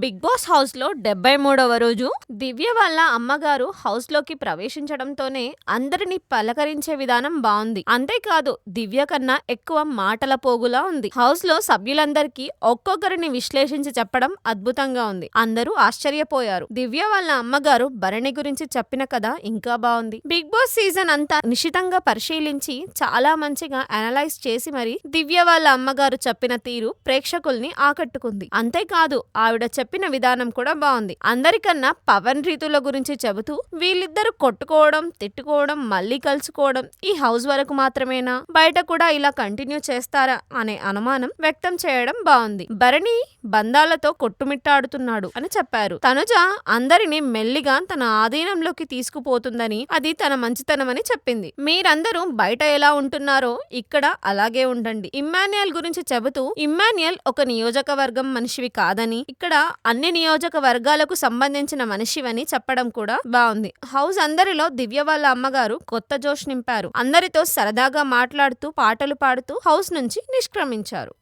Big boss house లో 73వ రోజు దివ్య వాళ్ళ అమ్మగారు హౌస్ లోకి ప్రవేశించడంతోనే అందరినీ పలకరించే విధానం బాగుంది. అంతేకాదు దివ్య కన్నా ఎక్కువ మాటల పోగులా ఉంది. హౌస్ లో సభ్యులందరికీ ఒక్కొక్కరిని విశ్లేషించి చెప్పడం అద్భుతంగా ఉంది. అందరూ ఆశ్చర్యపోయారు. దివ్య వాళ్ళ అమ్మగారు భరణి గురించి చెప్పిన కథ ఇంకా బాగుంది. బిగ్ బాస్ సీజన్ అంతా నిశితంగా పరిశీలించి చాలా మంచిగా అనలైజ్ చేసి మరి దివ్య వాళ్ళ అమ్మగారు చెప్పిన తీరు ప్రేక్షకుల్ని ఆకట్టుకుంది. అంతేకాదు ఆవిడ చెప్పిన విధానం కూడా బాగుంది. అందరికన్నా పవన్ రీతుల గురించి చెబుతూ వీళ్ళిద్దరు కొట్టుకోవడం, తిట్టుకోవడం, మళ్ళీ కలుసుకోవడం ఈ హౌస్ వరకు మాత్రమేనా, బయట కూడా ఇలా కంటిన్యూ చేస్తారా అనే అనుమానం వ్యక్తం చేయడం బాగుంది. భరణి బంధాలతో కొట్టుమిట్టాడుతున్నాడు అని చెప్పారు. తనుజ అందరినీ మెల్లిగా తన ఆధీనంలోకి తీసుకుపోతుందని, అది తన మంచితనమని చెప్పింది. మీరందరూ బయట ఎలా ఉంటున్నారో ఇక్కడ అలాగే ఉండండి. ఇమ్మాన్యుయల్ గురించి చెబుతూ ఇమ్మాన్యుయల్ ఒక నియోజకవర్గం మనిషివి కాదని, ఇక్కడ అన్ని నియోజకవర్గాలకు సంబంధించిన మనిషివని చెప్పడం కూడా బాగుంది. హౌస్ అందరిలో దివ్య వాళ్ళ అమ్మగారు కొత్త జోష్ నింపారు. అందరితో సరదాగా మాట్లాడుతూ పాటలు పాడుతూ హౌస్ నుంచి నిష్క్రమించారు.